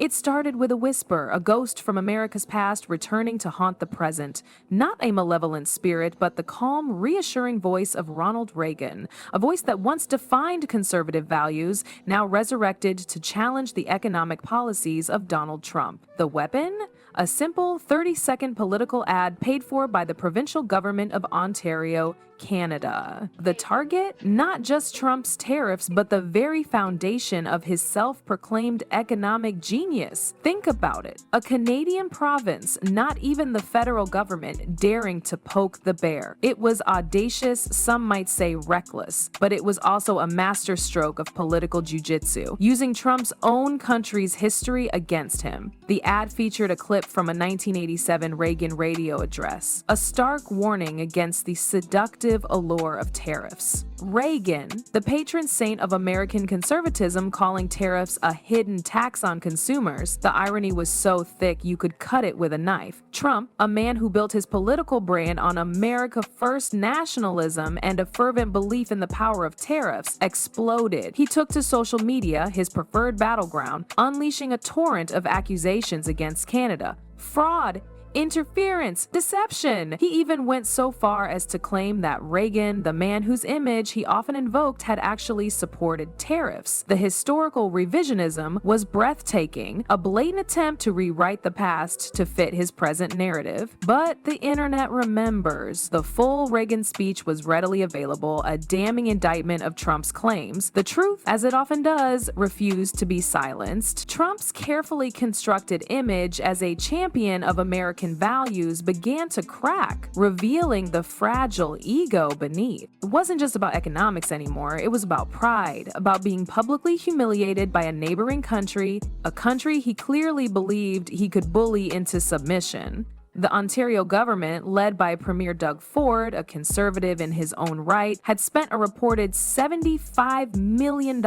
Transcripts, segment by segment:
It started with a whisper, a ghost from America's past returning to haunt the present. Not a malevolent spirit, but the calm, reassuring voice of Ronald Reagan, a voice that once defined conservative values, now resurrected to challenge the economic policies of Donald Trump. The weapon? A simple 30-second political ad paid for by the provincial government of Ontario, Canada. The target? Not just Trump's tariffs, but the very foundation of his self-proclaimed economic genius. Think about it. A Canadian province, not even the federal government, daring to poke the bear. It was audacious, some might say reckless, but it was also a masterstroke of political jiu-jitsu, using Trump's own country's history against him. The ad featured a clip from a 1987 Reagan radio address, a stark warning against the seductive allure of tariffs. Reagan, the patron saint of American conservatism, calling tariffs a hidden tax on consumers. The irony was so thick you could cut it with a knife. Trump, a man who built his political brand on America First nationalism and a fervent belief in the power of tariffs, exploded. He took to social media, his preferred battleground, unleashing a torrent of accusations against Canada. Fraud, interference, deception. He even went so far as to claim that Reagan, the man whose image he often invoked, had actually supported tariffs. The historical revisionism was breathtaking, a blatant attempt to rewrite the past to fit his present narrative. But the internet remembers. The full Reagan speech was readily available, a damning indictment of Trump's claims. The truth, as it often does, refused to be silenced. Trump's carefully constructed image as a champion of American values began to crack, revealing the fragile ego beneath. It wasn't just about economics anymore, it was about pride, about being publicly humiliated by a neighboring country, a country he clearly believed he could bully into submission. The Ontario government, led by Premier Doug Ford, a conservative in his own right, had spent a reported $75 million,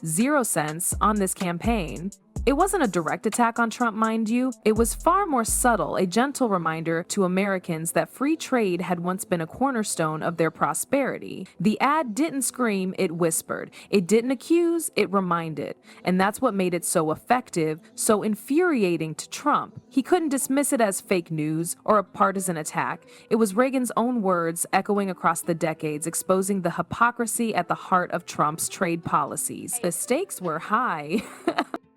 0 cents, on this campaign. It wasn't a direct attack on Trump, mind you. It was far more subtle, a gentle reminder to Americans that free trade had once been a cornerstone of their prosperity. The ad didn't scream, it whispered. It didn't accuse, it reminded. And that's what made it so effective, so infuriating to Trump. He couldn't dismiss it as fake news or a partisan attack. It was Reagan's own words echoing across the decades, exposing the hypocrisy at the heart of Trump's trade policies. The stakes were high.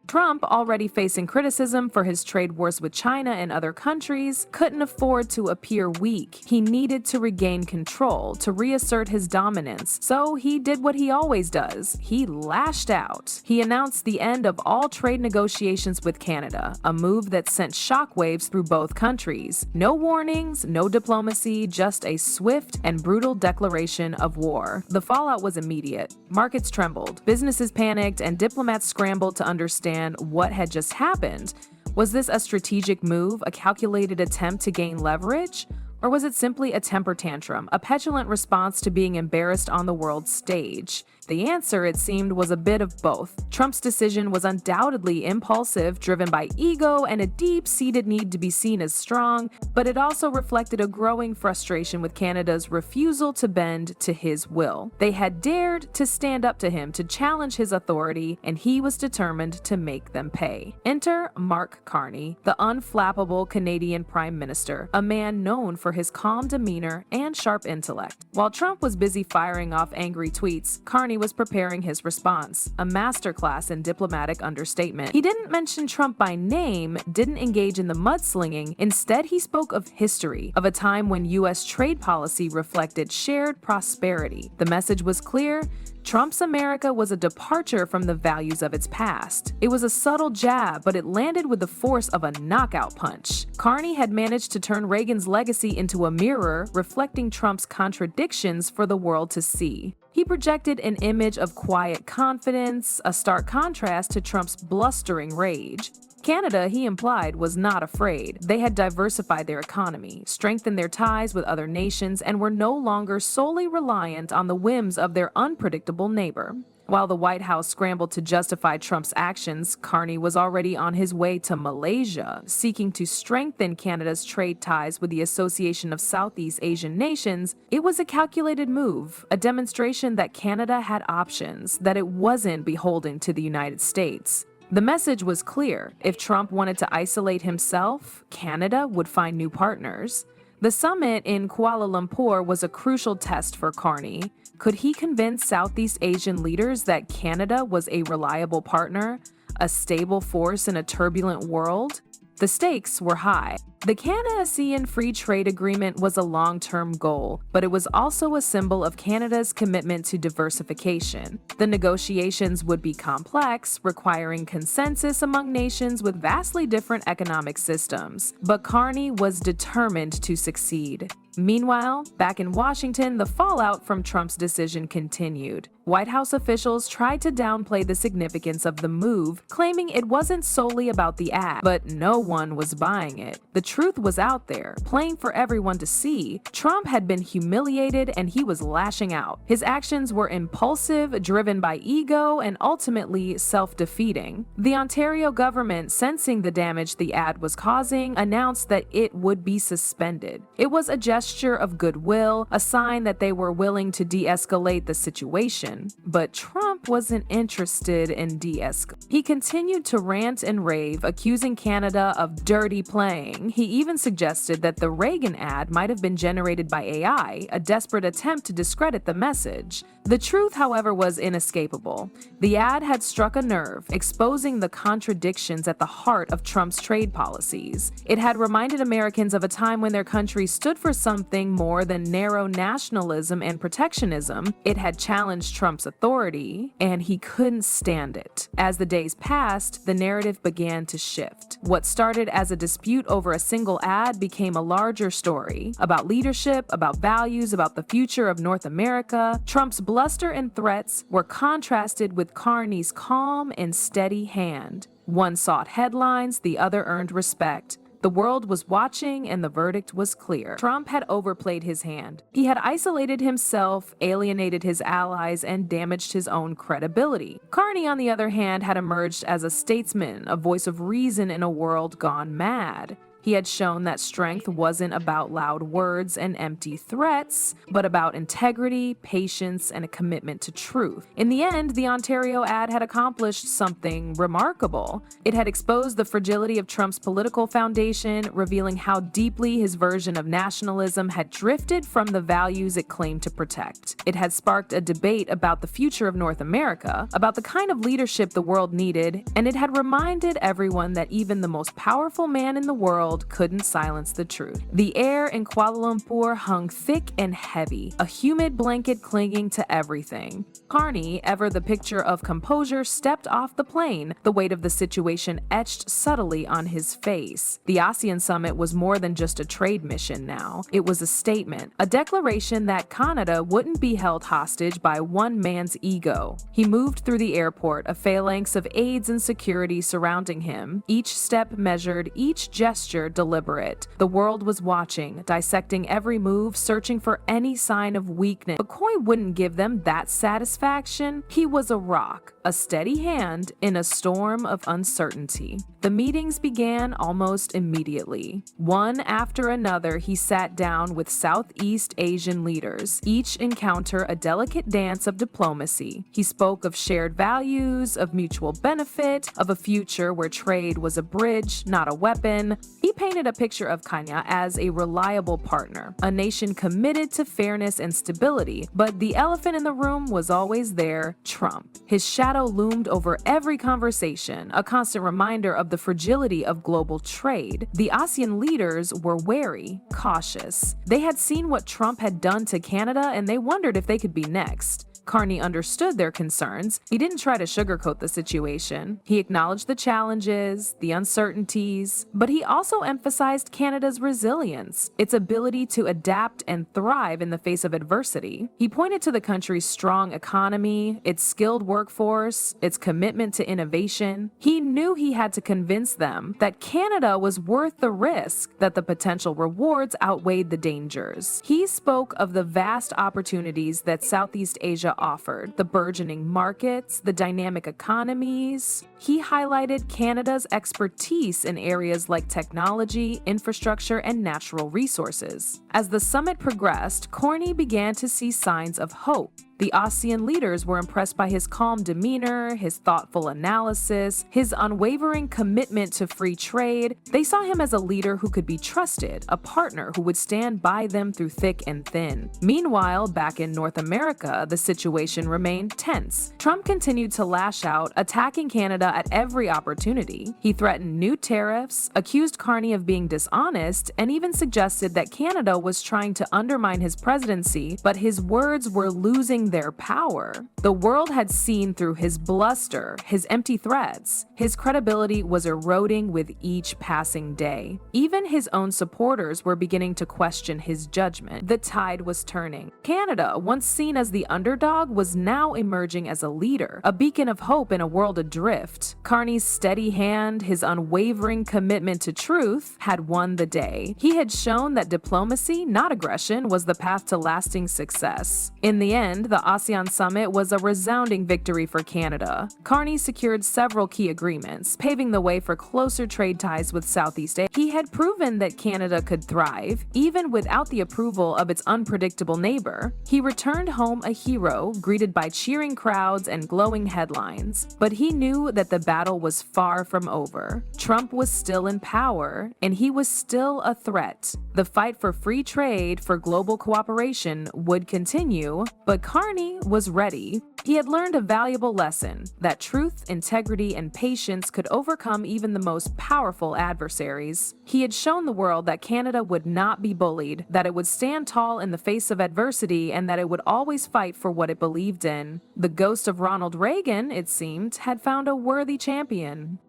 Trump, already facing criticism for his trade wars with China and other countries, couldn't afford to appear weak. He needed to regain control, to reassert his dominance. So he did what he always does. He lashed out. He announced the end of all trade negotiations with Canada, a move that sent shockwaves through both countries. No warnings, no diplomacy, just a swift and brutal declaration of war. The fallout was immediate. Markets trembled, businesses panicked, and diplomats scrambled to understand what had just happened. Was this a strategic move, a calculated attempt to gain leverage? Or was it simply a temper tantrum, a petulant response to being embarrassed on the world stage? The answer, it seemed, was a bit of both. Trump's decision was undoubtedly impulsive, driven by ego and a deep-seated need to be seen as strong, but it also reflected a growing frustration with Canada's refusal to bend to his will. They had dared to stand up to him, to challenge his authority, and he was determined to make them pay. Enter Mark Carney, the unflappable Canadian Prime Minister, a man known for his calm demeanor and sharp intellect. While Trump was busy firing off angry tweets, Carney was preparing his response, a masterclass in diplomatic understatement. He didn't mention Trump by name, didn't engage in the mudslinging. Instead, he spoke of history, of a time when U.S. trade policy reflected shared prosperity. The message was clear. Trump's America was a departure from the values of its past. It was a subtle jab, but it landed with the force of a knockout punch. Carney had managed to turn Reagan's legacy into a mirror, reflecting Trump's contradictions for the world to see. He projected an image of quiet confidence, a stark contrast to Trump's blustering rage. Canada, he implied, was not afraid. They had diversified their economy, strengthened their ties with other nations, and were no longer solely reliant on the whims of their unpredictable neighbor. While the White House scrambled to justify Trump's actions, Carney was already on his way to Malaysia, seeking to strengthen Canada's trade ties with the Association of Southeast Asian Nations. It was a calculated move, a demonstration that Canada had options, that it wasn't beholden to the United States. The message was clear. If Trump wanted to isolate himself, Canada would find new partners. The summit in Kuala Lumpur was a crucial test for Carney. Could he convince Southeast Asian leaders that Canada was a reliable partner, a stable force in a turbulent world? The stakes were high. The Canada-ASEAN Free Trade Agreement was a long-term goal, but it was also a symbol of Canada's commitment to diversification. The negotiations would be complex, requiring consensus among nations with vastly different economic systems. But Carney was determined to succeed. Meanwhile, back in Washington, the fallout from Trump's decision continued. White House officials tried to downplay the significance of the move, claiming it wasn't solely about the ad, but no one was buying it. The truth was out there, plain for everyone to see. Trump had been humiliated and he was lashing out. His actions were impulsive, driven by ego, and ultimately self-defeating. The Ontario government, sensing the damage the ad was causing, announced that it would be suspended. It was a gesture of goodwill, a sign that they were willing to de-escalate the situation. But Trump wasn't interested in de-escalation. He continued to rant and rave, accusing Canada of dirty playing. He even suggested that the Reagan ad might have been generated by AI, a desperate attempt to discredit the message. The truth, however, was inescapable. The ad had struck a nerve, exposing the contradictions at the heart of Trump's trade policies. It had reminded Americans of a time when their country stood for something more than narrow nationalism and protectionism. It had challenged Trump's authority, and he couldn't stand it. As the days passed, the narrative began to shift. What started as a dispute over a single ad became a larger story about leadership, about values, about the future of North America. Trump's bluster and threats were contrasted with Carney's calm and steady hand. One sought headlines, the other earned respect. The world was watching and the verdict was clear. Trump had overplayed his hand. He had isolated himself, alienated his allies, and damaged his own credibility. Carney, on the other hand, had emerged as a statesman, a voice of reason in a world gone mad. He had shown that strength wasn't about loud words and empty threats, but about integrity, patience, and a commitment to truth. In the end, the Ontario ad had accomplished something remarkable. It had exposed the fragility of Trump's political foundation, revealing how deeply his version of nationalism had drifted from the values it claimed to protect. It had sparked a debate about the future of North America, about the kind of leadership the world needed, and it had reminded everyone that even the most powerful man in the world couldn't silence the truth. The air in Kuala Lumpur hung thick and heavy, a humid blanket clinging to everything. Carney, ever the picture of composure, stepped off the plane, the weight of the situation etched subtly on his face. The ASEAN summit was more than just a trade mission now. It was a statement, a declaration that Canada wouldn't be held hostage by one man's ego. He moved through the airport, a phalanx of aides and security surrounding him, each step measured, each gesture deliberate. The world was watching, dissecting every move, searching for any sign of weakness. But Coy wouldn't give them that satisfaction. He was a rock, a steady hand in a storm of uncertainty. The meetings began almost immediately. One after another, he sat down with Southeast Asian leaders, each encounter a delicate dance of diplomacy. He spoke of shared values, of mutual benefit, of a future where trade was a bridge, not a weapon. He painted a picture of Kenya as a reliable partner, a nation committed to fairness and stability. But the elephant in the room was always there, Trump. His shadow loomed over every conversation, a constant reminder of the fragility of global trade. The ASEAN leaders were wary, cautious. They had seen what Trump had done to Canada and they wondered if they could be next. Carney understood their concerns. He didn't try to sugarcoat the situation. He acknowledged the challenges, the uncertainties, but he also emphasized Canada's resilience, its ability to adapt and thrive in the face of adversity. He pointed to the country's strong economy, its skilled workforce, its commitment to innovation. He knew he had to convince them that Canada was worth the risk, that the potential rewards outweighed the dangers. He spoke of the vast opportunities that Southeast Asia offered, the burgeoning markets, the dynamic economies. He highlighted Canada's expertise in areas like technology, infrastructure, and natural resources. As the summit progressed, Carney began to see signs of hope. The ASEAN leaders were impressed by his calm demeanor, his thoughtful analysis, his unwavering commitment to free trade. They saw him as a leader who could be trusted, a partner who would stand by them through thick and thin. Meanwhile, back in North America, the situation remained tense. Trump continued to lash out, attacking Canada at every opportunity. He threatened new tariffs, accused Carney of being dishonest, and even suggested that Canada was trying to undermine his presidency, but his words were losing their power. The world had seen through his bluster, his empty threats. His credibility was eroding with each passing day. Even his own supporters were beginning to question his judgment. The tide was turning. Canada, once seen as the underdog, was now emerging as a leader, a beacon of hope in a world adrift. Carney's steady hand, his unwavering commitment to truth, had won the day. He had shown that diplomacy, not aggression, was the path to lasting success. In the end, the ASEAN summit was a resounding victory for Canada. Carney secured several key agreements, paving the way for closer trade ties with Southeast Asia. He had proven that Canada could thrive, even without the approval of its unpredictable neighbor. He returned home a hero, greeted by cheering crowds and glowing headlines. But he knew that the battle was far from over. Trump was still in power, and he was still a threat. The fight for free trade, for global cooperation, would continue, but Carney was ready. He had learned a valuable lesson, that truth, integrity, and patience could overcome even the most powerful adversaries. He had shown the world that Canada would not be bullied, that it would stand tall in the face of adversity, and that it would always fight for what it believed in. The ghost of Ronald Reagan, it seemed, had found a worthy champion.